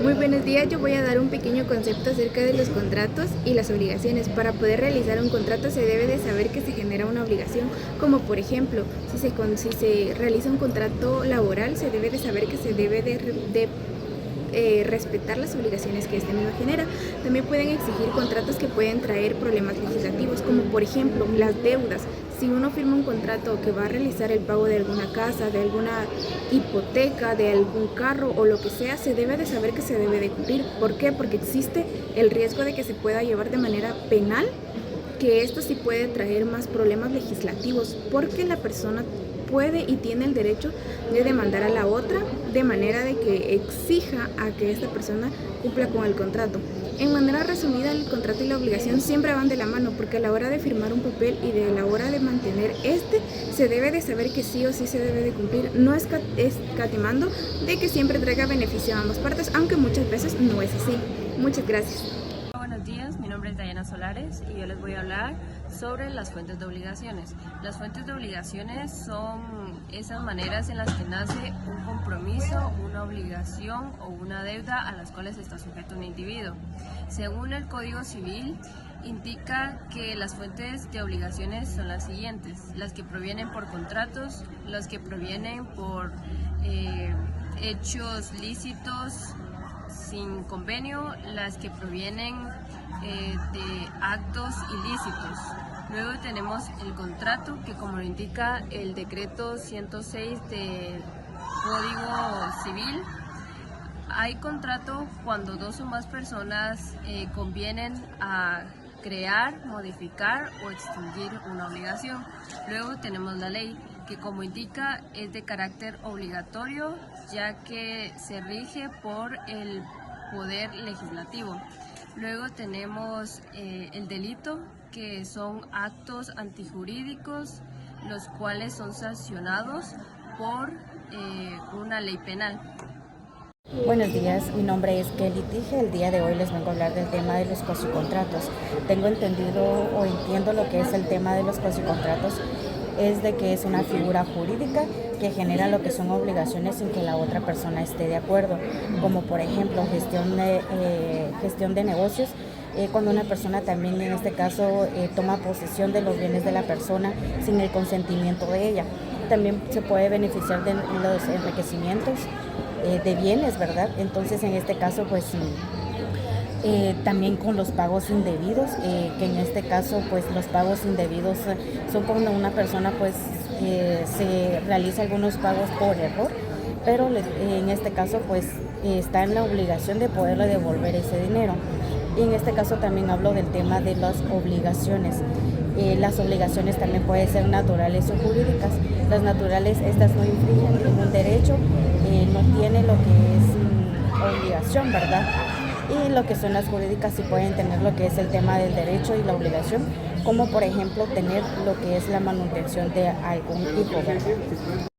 Muy buenos días, yo voy a dar un pequeño concepto acerca de los contratos y las obligaciones. Para poder realizar un contrato se debe de saber que se genera una obligación, como por ejemplo, si se realiza un contrato laboral, se debe de saber que se debe de respetar las obligaciones que este mismo genera. También pueden exigir contratos que pueden traer problemas legislativos, como por ejemplo las deudas. Si uno firma un contrato que va a realizar el pago de alguna casa, de alguna hipoteca, de algún carro o lo que sea, se debe de saber que se debe de cumplir. ¿Por qué? Porque existe el riesgo de que se pueda llevar de manera penal, que esto sí puede traer más problemas legislativos, porque la persona puede y tiene el derecho de demandar a la otra de manera de que exija a que esta persona cumpla con el contrato. En manera resumida, el contrato y la obligación siempre van de la mano, porque a la hora de firmar un papel y de la hora de mantener se debe de saber que sí o sí se debe de cumplir, no escatimando de que siempre traiga beneficio a ambas partes, aunque muchas veces no es así. Muchas gracias. Buenos días, mi nombre es Dayana Solares y yo les voy a hablar sobre las fuentes de obligaciones. Las fuentes de obligaciones son esas maneras en las que nace un compromiso, una obligación o una deuda a las cuales está sujeto un individuo. Según el Código Civil, indica que las fuentes de obligaciones son las siguientes: las que provienen por contratos, las que provienen por hechos lícitos sin convenio, las que provienen de actos ilícitos. Luego tenemos el contrato, que como lo indica el decreto 106 del Código Civil, hay contrato cuando dos o más personas convienen a crear, modificar o extinguir una obligación. Luego tenemos la ley, que como indica es de carácter obligatorio, ya que se rige por el poder legislativo. Luego tenemos el delito, que son actos antijurídicos, los cuales son sancionados por una ley penal. Buenos días, mi nombre es Kelly Tije. El día de hoy les vengo a hablar del tema de los cuasicontratos. Tengo entendido o entiendo lo que es el tema de los cuasicontratos, es de que es una figura jurídica que genera lo que son obligaciones sin que la otra persona esté de acuerdo, como por ejemplo gestión de negocios, cuando una persona también en este caso toma posesión de los bienes de la persona sin el consentimiento de ella. También se puede beneficiar de los enriquecimientos de bienes, ¿verdad? Entonces en este caso pues también con los pagos indebidos, que en este caso pues los pagos indebidos son cuando una persona pues se realiza algunos pagos por error, pero en este caso pues está en la obligación de poderle devolver ese dinero. Y en este caso también hablo del tema de las obligaciones. Las obligaciones también pueden ser naturales o jurídicas. Las naturales, estas no infringen ningún derecho, no tiene lo que es obligación, ¿verdad? Y lo que son las jurídicas sí pueden tener lo que es el tema del derecho y la obligación, como por ejemplo tener lo que es la manutención de algún hijo, ¿verdad?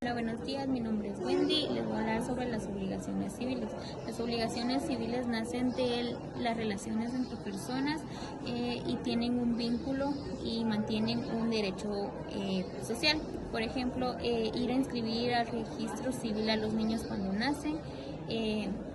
Hola, buenos días, mi nombre es Wendy y les voy a hablar sobre las obligaciones civiles. Las obligaciones civiles nacen de las relaciones entre personas y tienen un vínculo y mantienen un derecho social. Por ejemplo, ir a inscribir al registro civil a los niños cuando nacen,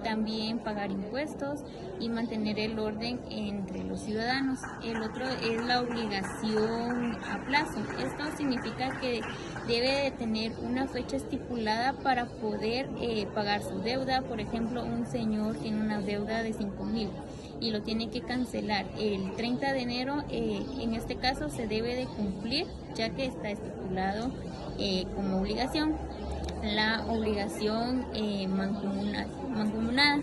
también pagar impuestos y mantener el orden entre los ciudadanos. El otro es la obligación a plazo. Esto significa que debe de tener una fecha estipulada para poder pagar su deuda. Por ejemplo, un señor tiene una deuda de 5,000 y lo tiene que cancelar el 30 de enero. En este caso se debe de cumplir, ya que está estipulado como obligación. La obligación mancomunada.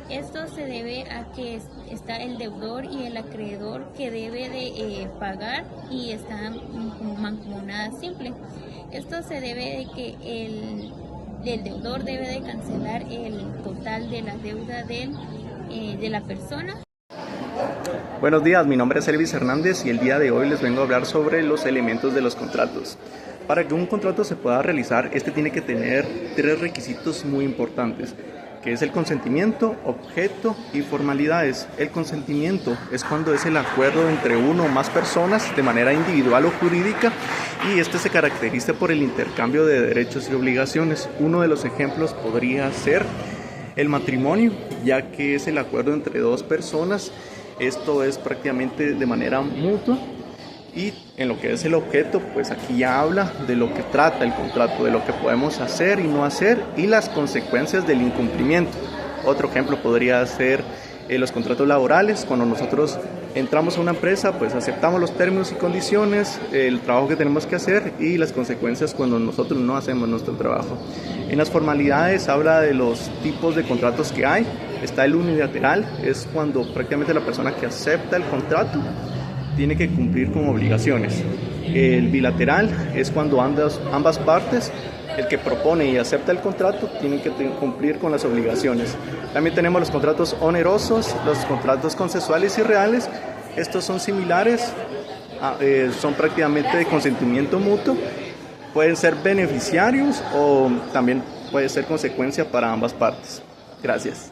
Esto se debe a que está el deudor y el acreedor que debe de pagar y está mancomunada simple. Esto se debe de que el deudor debe de cancelar el total de la deuda de la persona. Buenos días, mi nombre es Elvis Hernández y el día de hoy les vengo a hablar sobre los elementos de los contratos. Para que un contrato se pueda realizar, este tiene que tener 3 requisitos muy importantes, que es el consentimiento, objeto y formalidades. El consentimiento es cuando es el acuerdo entre uno o más personas de manera individual o jurídica, y este se caracteriza por el intercambio de derechos y obligaciones. Uno de los ejemplos podría ser el matrimonio, ya que es el acuerdo entre dos personas. Esto es prácticamente de manera mutua. Y en lo que es el objeto, pues aquí ya habla de lo que trata el contrato, de lo que podemos hacer y no hacer y las consecuencias del incumplimiento. Otro ejemplo podría ser los contratos laborales. Cuando nosotros entramos a una empresa, pues aceptamos los términos y condiciones, el trabajo que tenemos que hacer y las consecuencias cuando nosotros no hacemos nuestro trabajo. En las formalidades habla de los tipos de contratos que hay. Está el unilateral, es cuando prácticamente la persona que acepta el contrato tiene que cumplir con obligaciones. El bilateral es cuando ambas partes, el que propone y acepta el contrato, tienen que cumplir con las obligaciones. También tenemos los contratos onerosos, los contratos consensuales y reales. Estos son similares, son prácticamente de consentimiento mutuo. Pueden ser beneficiarios o también puede ser consecuencia para ambas partes. Gracias.